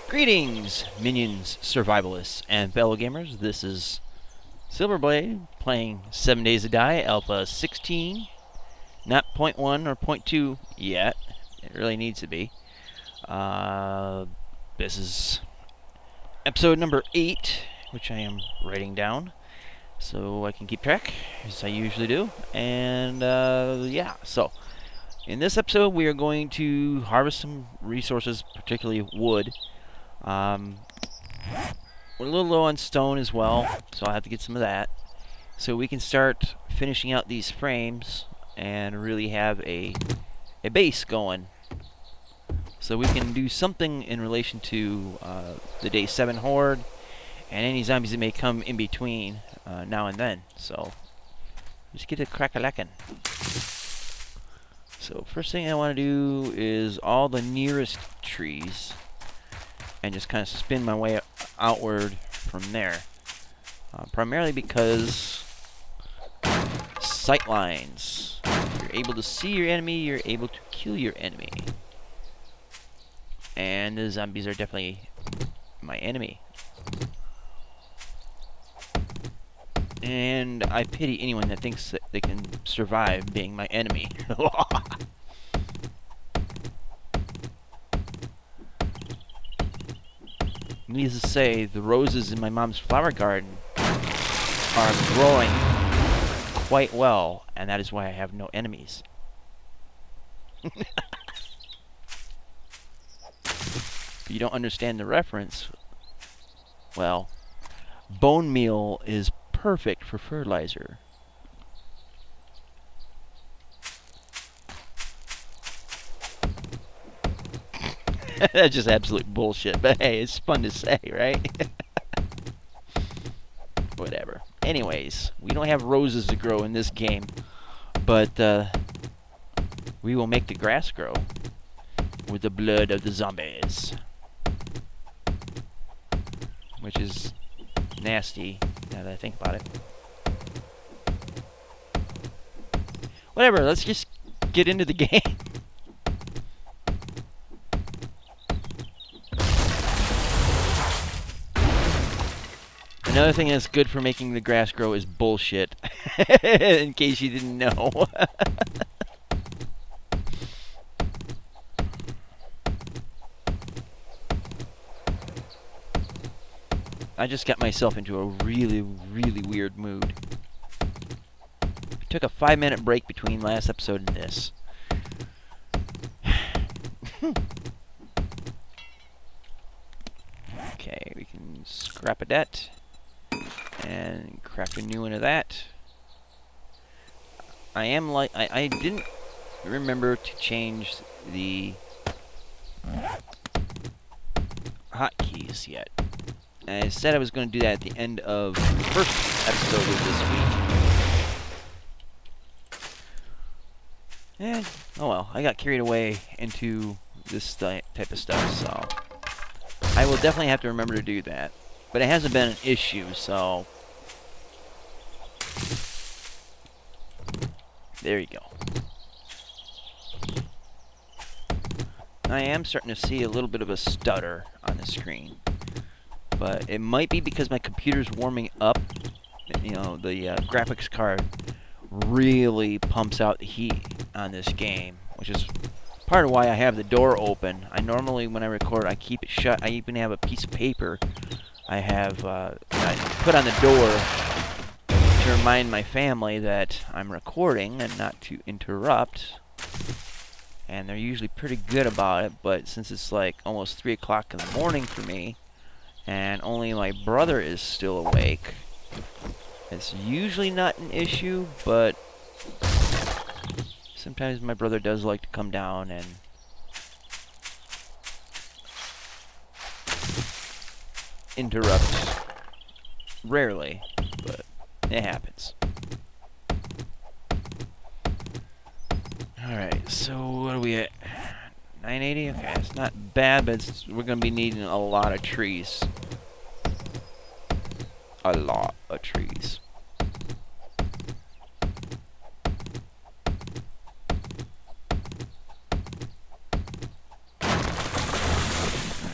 Greetings, minions, survivalists, and fellow gamers. This is Silverblade playing 7 Days to Die, Alpha 16. Not 0.1 or 0.2 yet. It really needs to be. This is episode number 8, which I am writing down so I can keep track, as I usually do. And yeah, so in this episode we are going to harvest some resources, particularly wood. We're a little low on stone as well, so I'll have to get some of that, so we can start finishing out these frames and really have a base going, so we can do something in relation to the day 7 horde and any zombies that may come in between now and then. So just get a crack-a-lackin'. So first thing I want to do is all the nearest trees and just kind of spin my way outward from there. Primarily because sight lines. You're able to see your enemy, you're able to kill your enemy. And the zombies are definitely my enemy. And I pity anyone that thinks that they can survive being my enemy. Needless to say, the roses in my mom's flower garden are growing quite well, and that is why I have no enemies. If you don't understand the reference, well, bone meal is perfect for fertilizer. That's just absolute bullshit, but hey, it's fun to say, right? Whatever. Anyways, we don't have roses to grow in this game, but we will make the grass grow with the blood of the zombies, which is nasty now that I think about it. Whatever, let's just get into the game. Another thing that's good for making the grass grow is bullshit. In case you didn't know. I just got myself into a really, really weird mood. I took a 5-minute break between last episode and this. Okay, we can scrap a debt and craft a new one of that. I didn't remember to change the hotkeys yet. I said I was going to do that at the end of the first episode of this week. And, oh well, I got carried away into this type of stuff, so I will definitely have to remember to do that. But it hasn't been an issue, so there you go. I am starting to see a little bit of a stutter on the screen, but it might be because my computer's warming up. You know, the graphics card really pumps out the heat on this game, which is part of why I have the door open. I normally, when I record, I keep it shut. I even have a piece of paper I have I put on the door to remind my family that I'm recording and not to interrupt. And they're usually pretty good about it, but since it's like almost 3 o'clock in the morning for me, and only my brother is still awake, it's usually not an issue, but sometimes my brother does like to come down and interrupt. Rarely, but it happens. Alright, so what are we at? 980? Okay, it's not bad, but we're going to be needing a lot of trees. A lot of trees.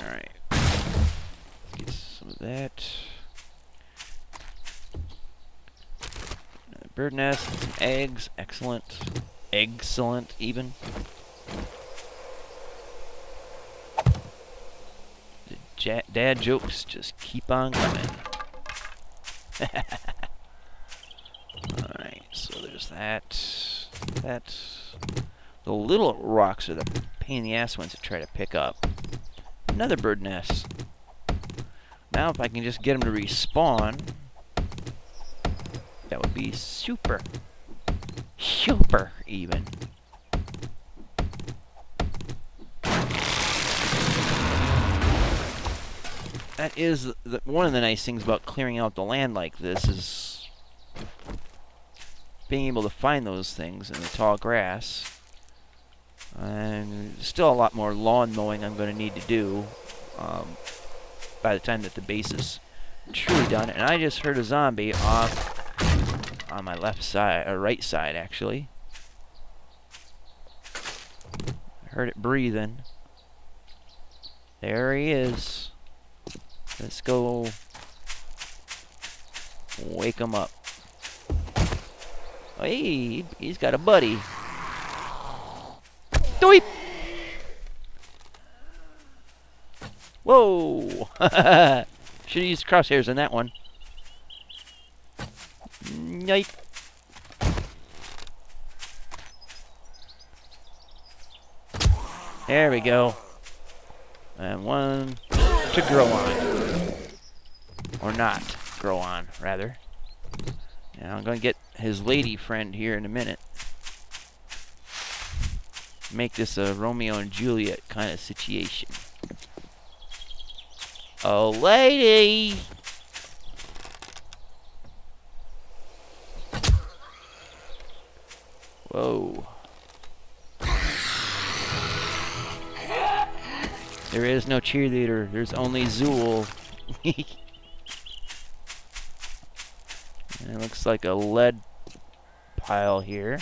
Alright. that. Another bird nest, some eggs. Excellent. Excellent, even. The dad jokes just keep on coming. Alright, so there's that. That. The little rocks are the pain in the ass ones to try to pick up. Another bird nest. Now if I can just get them to respawn, that would be super. Super, even. That is one of the nice things about clearing out the land like this is being able to find those things in the tall grass. And still a lot more lawn mowing I'm going to need to do by the time that the base is truly done. And I just heard a zombie off on my left side, or right side actually. I heard it breathing. There he is. Let's go wake him up. Hey, he's got a buddy. Doip! Whoa! Should have used crosshairs on that one. Yipe. There we go. And one to grow on. Or not grow on, rather. Now I'm going to get his lady friend here in a minute. Make this a Romeo and Juliet kind of situation. Oh, lady! Whoa. There is no cheerleader. There's only Zool. And it looks like a lead pile here.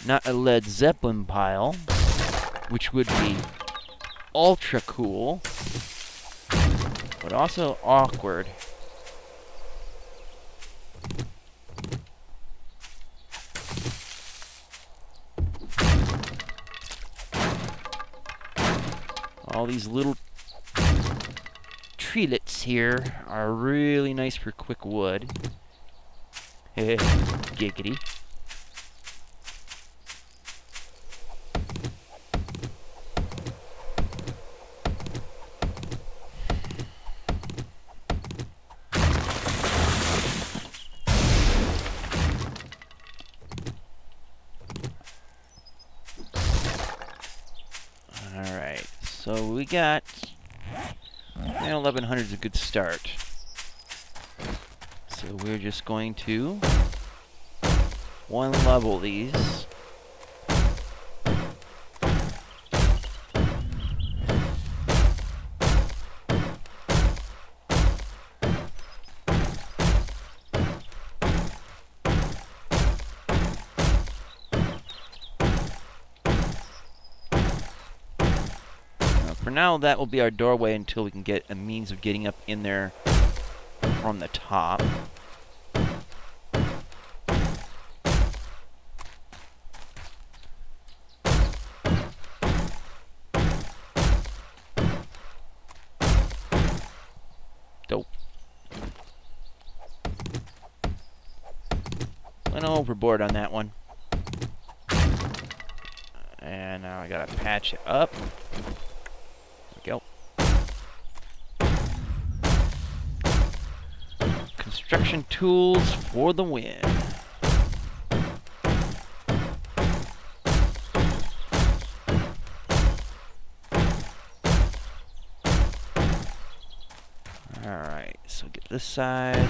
Not a Led Zeppelin pile, which would be ultra cool, but also awkward. All these little treelets here are really nice for quick wood. Giggity. Alright, so we got 1100 is a good start. So we're just going to one level these. For now, that will be our doorway until we can get a means of getting up in there from the top. Dope. Went overboard on that one. And now I gotta patch it up. Go. Construction tools for the win. Alright, so get this side.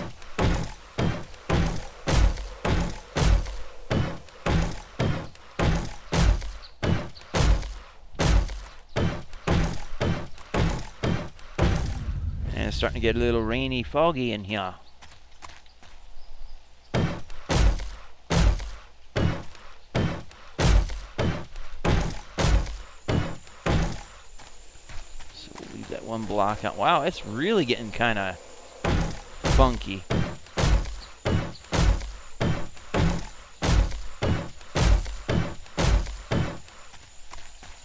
And it's starting to get a little rainy, foggy in here. one block out. Wow, it's really getting kind of funky.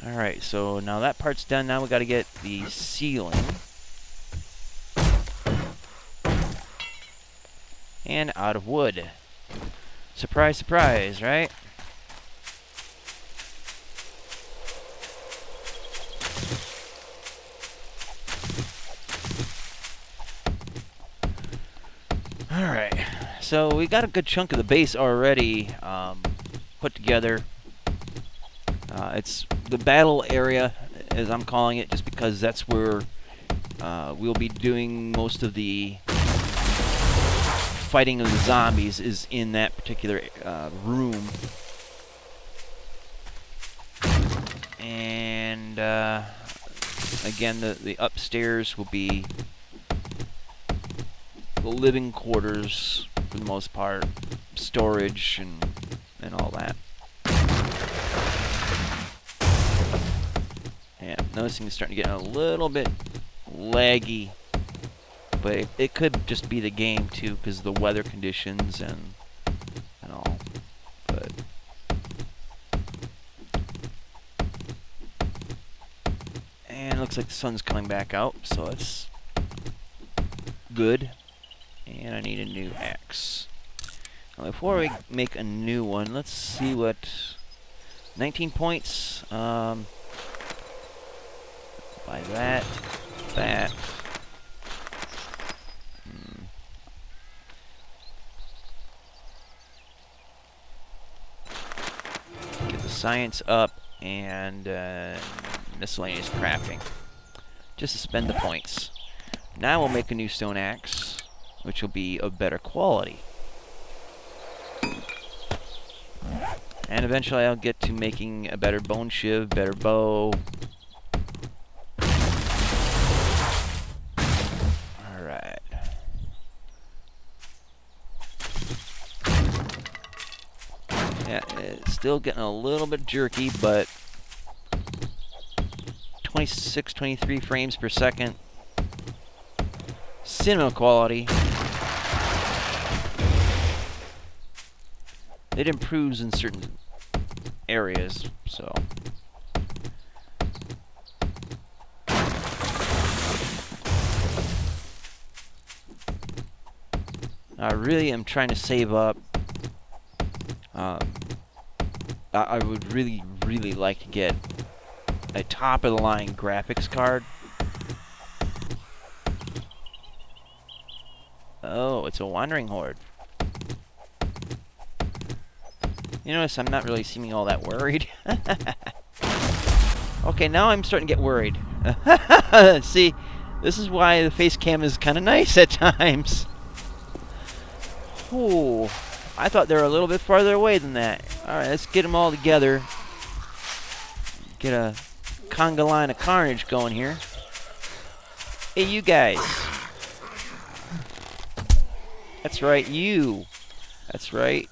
Alright, so now that part's done. Now we got to get the ceiling. And out of wood. Surprise, surprise, right? Alright, so we got a good chunk of the base already put together. It's the battle area, as I'm calling it, just because that's where we'll be doing most of the fighting of the zombies, is in that particular room. And again, the upstairs will be the living quarters for the most part, storage and all that. Yeah, noticing it's starting to get a little bit laggy, but it could just be the game too, because of the weather conditions and all. But and it looks like the sun's coming back out, so it's good. And I need a new axe. Now, before we make a new one, let's see what 19 points. Buy that. Get the science up and miscellaneous crafting. Just to spend the points. Now we'll make a new stone axe, which will be of better quality. And eventually I'll get to making a better bone shiv, better bow. Alright. Yeah, it's still getting a little bit jerky, but 26, 23 frames per second. Cinema quality. It improves in certain areas, so. I really am trying to save up. I would really like to get a top-of-the-line graphics card. Oh, it's a wandering horde. You notice I'm not really seeming all that worried. Okay, now I'm starting to get worried. See, this is why the face cam is kind of nice at times. Oh, I thought they were a little bit farther away than that. Alright, let's get them all together. Get a conga line of carnage going here. Hey, you guys. That's right, you. That's right.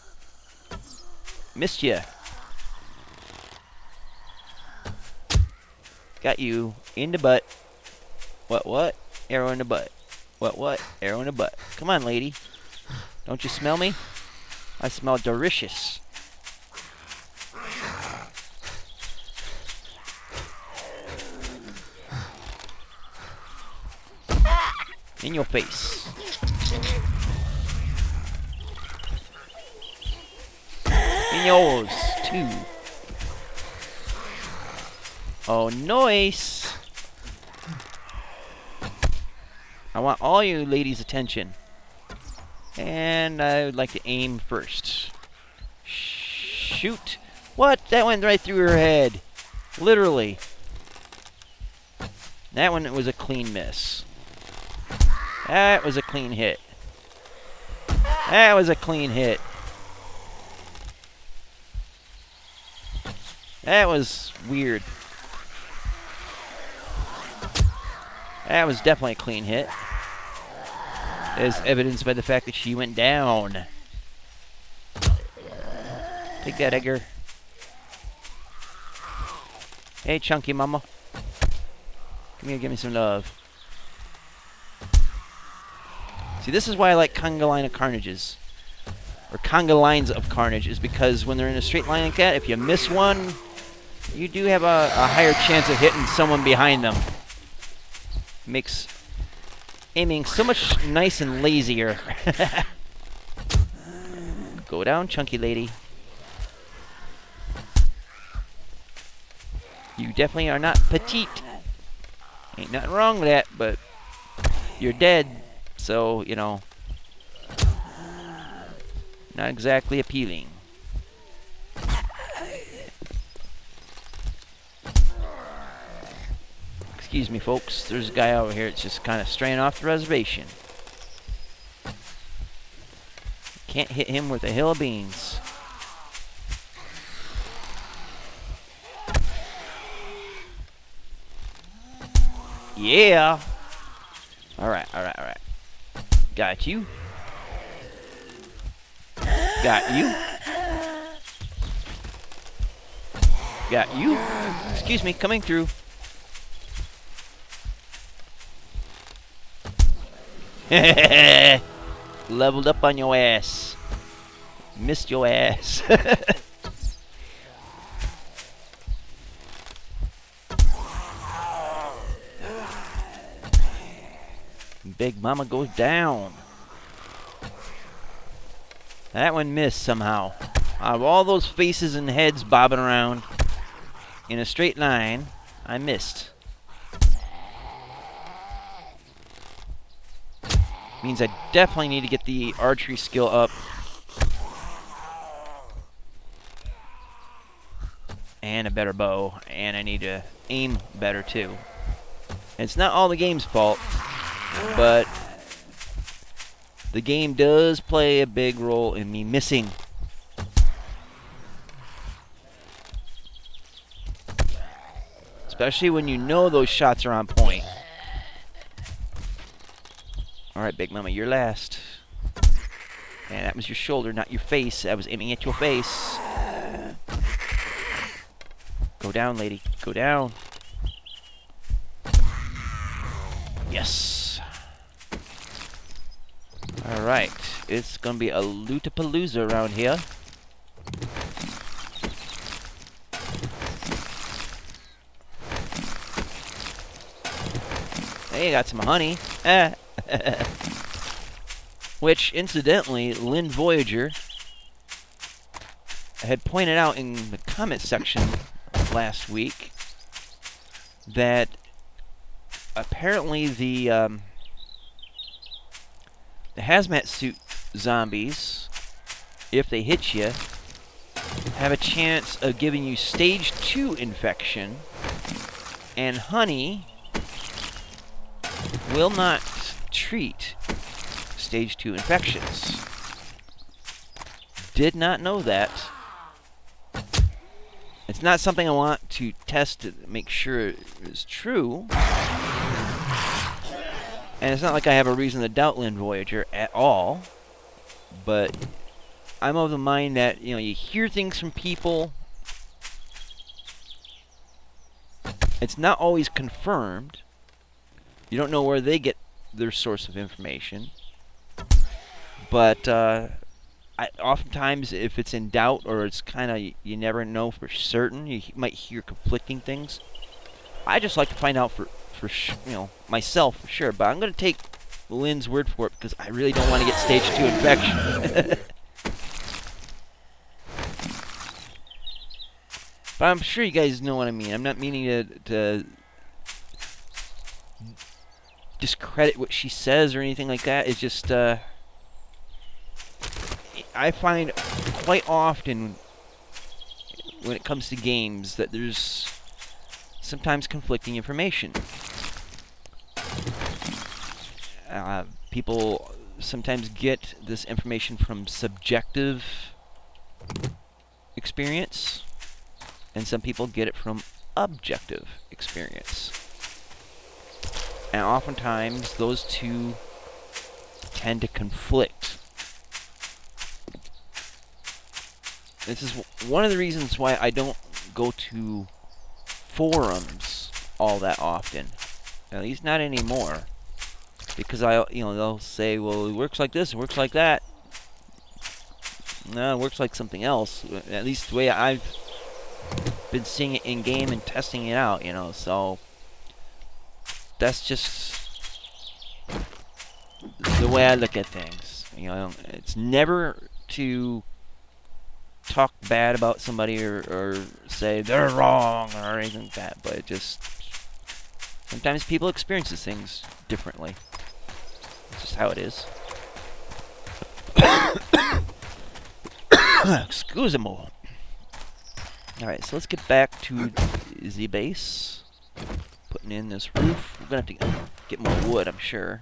Missed ya. Got you in the butt. What? Arrow in the butt. What? Arrow in the butt. Come on, lady. Don't you smell me? I smell delicious. In your face. In yours, too. Oh, nice. I want all you ladies' attention. And I would like to aim first. Shoot. What? That went right through her head. Literally. That one was a clean miss. That was a clean hit. That was a clean hit. That was weird. That was definitely a clean hit. As evidenced by the fact that she went down. Take that, Edgar. Hey, chunky mama. Come here, give me some love. See, this is why I like conga line of carnages. Or conga lines of carnage, is because when they're in a straight line like that, if you miss one, you do have a higher chance of hitting someone behind them. Makes aiming so much nice and lazier. Go down, chunky lady. You definitely are not petite. Ain't nothing wrong with that, but you're dead, so, you know, not exactly appealing. Excuse me, folks. There's a guy over here that's just kind of straying off the reservation. Can't hit him with a hill of beans. Yeah. Alright. Got you. Got you. Got you. Excuse me, coming through. Leveled up on your ass. Missed your ass. Big Mama goes down. That one missed somehow. Out of all those faces and heads bobbing around in a straight line, I missed. Means I definitely need to get the archery skill up. And a better bow. And I need to aim better too. And it's not all the game's fault, but the game does play a big role in me missing. Especially when you know those shots are on point. Alright, Big Mama, you're last. And that was your shoulder, not your face. I was aiming at your face. Go down, lady. Go down. Yes. Alright. It's gonna be a lootapalooza around here. Hey, got some honey. Which, incidentally, Lynn Voyager had pointed out in the comment section last week that apparently the hazmat suit zombies, if they hit you, have a chance of giving you stage 2 infection, and honey will not treat stage 2 infections. Did not know that. It's not something I want to test to make sure it is true. And it's not like I have a reason to doubt Lynn Voyager at all. But I'm of the mind that, you know, you hear things from people. It's not always confirmed. You don't know where they get their source of information. But oftentimes, if it's in doubt or it's kind of, you never know for certain, you might hear conflicting things. I just like to find out for you know, myself for sure. But I'm going to take Lynn's word for it because I really don't want to get stage 2 infection. But I'm sure you guys know what I mean. I'm not meaning to discredit what she says or anything like that. It's just I find quite often when it comes to games that there's sometimes conflicting information. People sometimes get this information from subjective experience, and some people get it from objective experience. And oftentimes those two tend to conflict. This is one of the reasons why I don't go to forums all that often. At least not anymore. because they'll say, well, it works like this, it works like that. No, it works like something else. At least the way I've been seeing it in game and testing it out, so that's just the way I look at things. It's never to talk bad about somebody or say they're wrong or anything like that, but just sometimes people experience things differently. It's just how it is. Excuse me. Alright, so let's get back to the base. Putting in this roof. We're going to have to get more wood, I'm sure.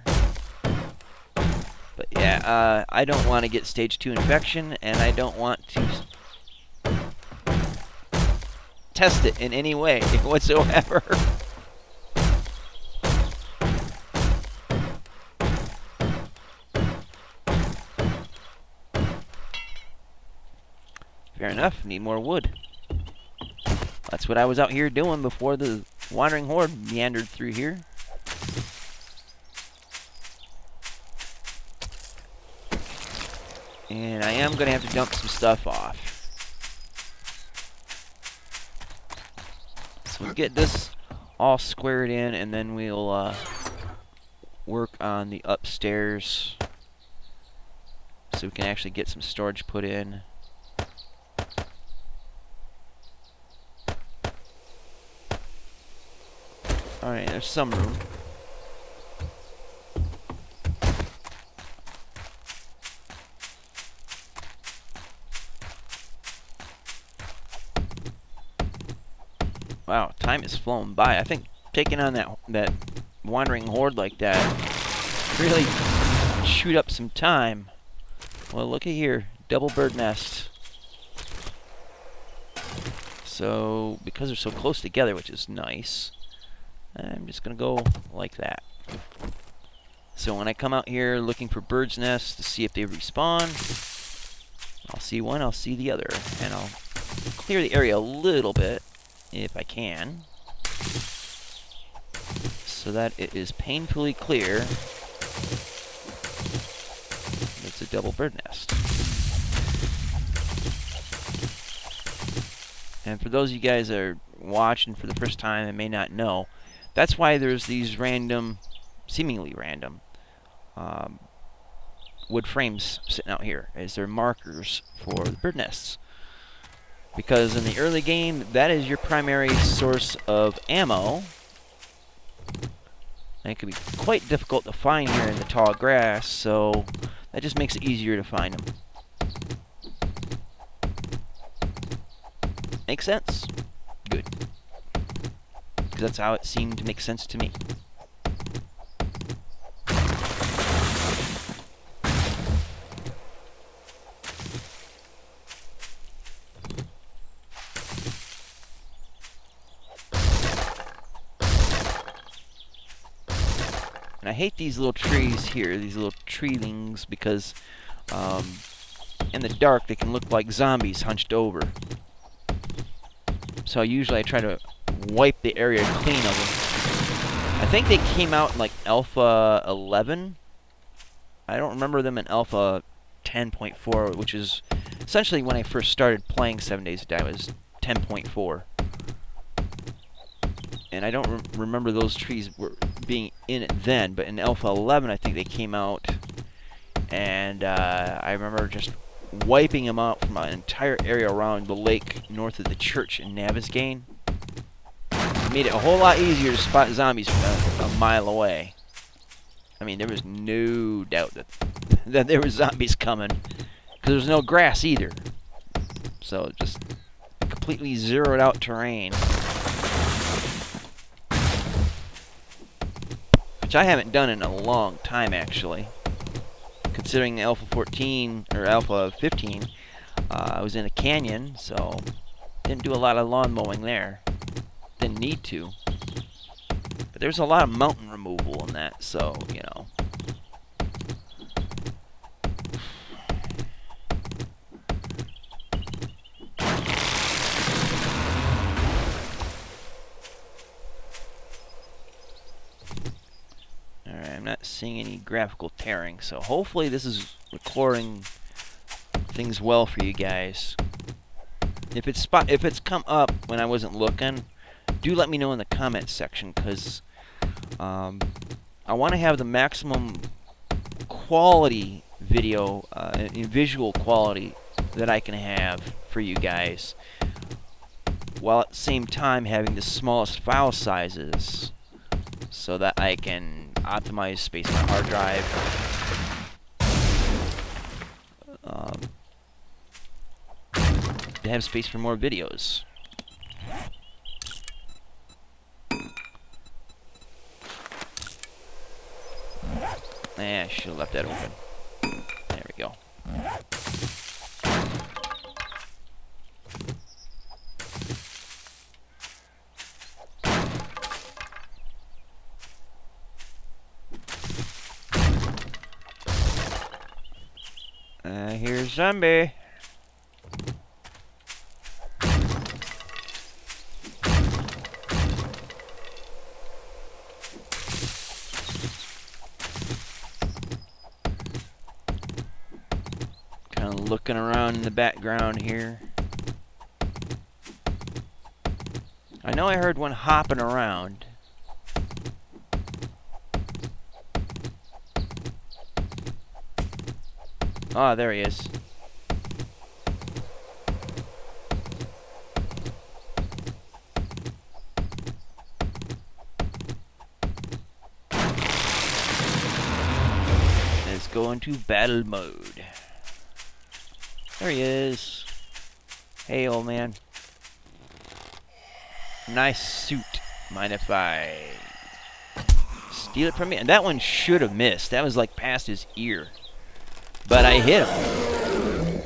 But yeah, I don't want to get stage 2 infection, and I don't want to test it in any way whatsoever. Fair enough, need more wood. That's what I was out here doing before the wandering horde meandered through here. And I am going to have to dump some stuff off. So we'll get this all squared in, and then we'll work on the upstairs so we can actually get some storage put in. Alright, there's some room. Wow, time has flown by. I think taking on that wandering horde like that really shoot up some time. Well, look at here, double bird nest. So, because they're so close together, which is nice, I'm just going to go like that. So when I come out here looking for bird's nests to see if they respawn, I'll see one, I'll see the other, and I'll clear the area a little bit, if I can, so that it is painfully clear. It's a double bird nest. And for those of you guys that are watching for the first time and may not know, that's why there's these random, seemingly random, wood frames sitting out here, as they're markers for the bird nests. Because in the early game, that is your primary source of ammo. And it can be quite difficult to find here in the tall grass, so that just makes it easier to find them. Make sense? Good. Because that's how it seemed to make sense to me. And I hate these little trees here, these little treelings, because in the dark they can look like zombies hunched over. So usually I try to wipe the area clean of them. I think they came out in like Alpha 11. I don't remember them in Alpha 10.4, which is essentially when I first started playing 7 Days to Die. It was 10.4. And I don't remember those trees were being in it then, but in Alpha 11 I think they came out, and I remember just wiping them out from an entire area around the lake north of the church in Navezgane. It made it a whole lot easier to spot zombies from a mile away. I mean, there was no doubt that there were zombies coming, because there was no grass either. So just completely zeroed out terrain. Which I haven't done in a long time, actually. Considering the Alpha 14, or Alpha 15, I was in a canyon, so didn't do a lot of lawn mowing there. Didn't need to. But there's a lot of mountain removal in that, so, you know. not seeing any graphical tearing, so hopefully this is recording things well for you guys. If it's come up when I wasn't looking, do let me know in the comment section, because I want to have the maximum quality video, visual quality that I can have for you guys, while at the same time having the smallest file sizes, so that I can optimize space on my hard drive, to have space for more videos. I should have left that open. There we go. Here's zombie. Kind of looking around in the background here. I know I heard one hopping around. Ah, there he is. Let's go into battle mode. There he is. Hey, old man. Nice suit. Mind if I steal it from you? And that one should have missed. That was like past his ear. But I hit him.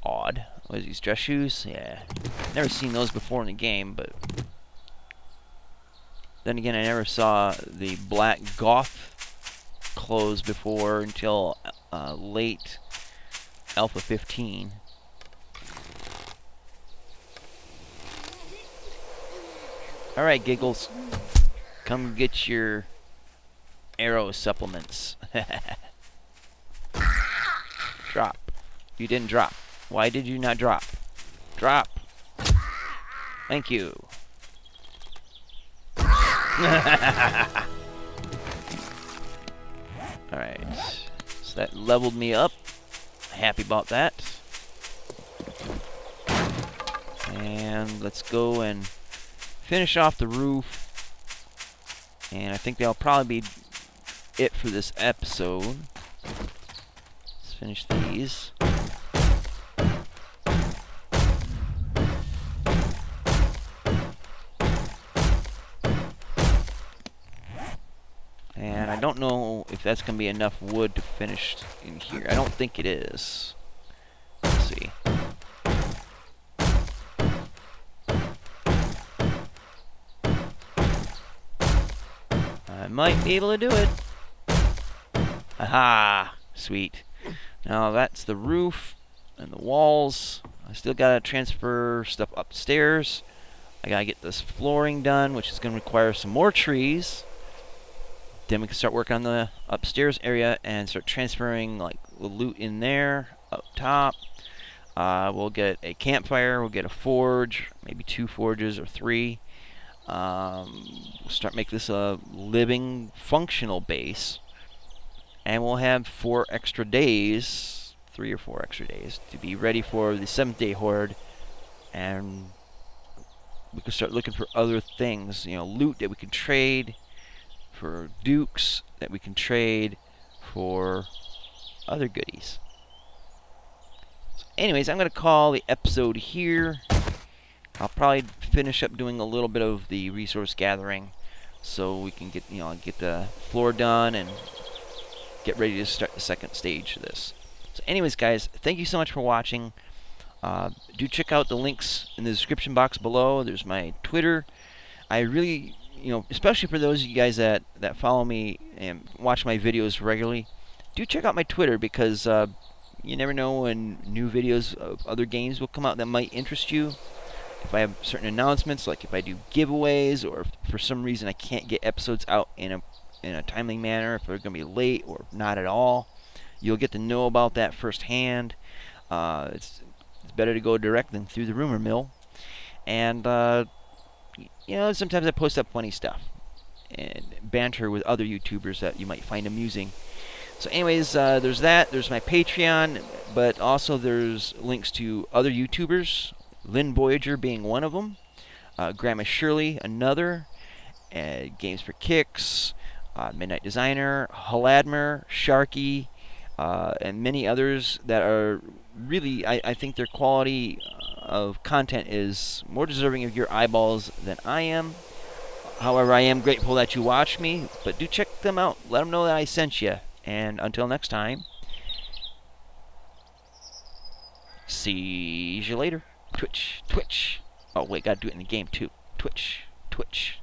Odd. What is these, dress shoes? Yeah. Never seen those before in the game, but then again, I never saw the black goth clothes before until late Alpha 15. Alright, Giggles. Come get your arrow supplements. Drop. You didn't drop. Why did you not drop? Drop. Thank you. Alright. So that leveled me up. Happy about that. And let's go and finish off the roof. And I think that'll probably be it for this episode. Let's finish these. And I don't know if that's going to be enough wood to finish in here. I don't think it is. Let's see. I might be able to do it. Aha! Sweet. Now that's the roof and the walls. I still gotta transfer stuff upstairs. I gotta get this flooring done, which is gonna require some more trees. Then we can start working on the upstairs area and start transferring like the loot in there, up top. We'll get a campfire, we'll get a forge, maybe 2 forges or 3. We'll start making this a living, functional base. And we'll have 4 extra days, 3 or 4 extra days, to be ready for the 7th day horde. And we can start looking for other things, you know, loot that we can trade for dukes, that we can trade for other goodies. So anyways, I'm going to call the episode here. I'll probably finish up doing a little bit of the resource gathering so we can get, you know, get the floor done and get ready to start the 2nd stage of this. So anyways, guys, thank you so much for watching. Do check out the links in the description box below. There's my Twitter. I really, you know, especially for those of you guys that follow me and watch my videos regularly, do check out my Twitter, because you never know when new videos of other games will come out that might interest you. If I have certain announcements, like if I do giveaways, or if for some reason I can't get episodes out in a in a timely manner, if they're going to be late or not at all. You'll get to know about that firsthand. It's better to go direct than through the rumor mill. And, sometimes I post up funny stuff and banter with other YouTubers that you might find amusing. So anyways, there's that. There's my Patreon, but also there's links to other YouTubers, Lynn Voyager being one of them, Grandma Shirley another, Games for Kicks, Midnight Designer, Haladmer, Sharky, and many others that are really, I think their quality of content is more deserving of your eyeballs than I am. However, I am grateful that you watched me, but do check them out. Let them know that I sent you. And until next time, see you later. Twitch, Twitch. Oh, wait, gotta do it in the game too. Twitch, Twitch.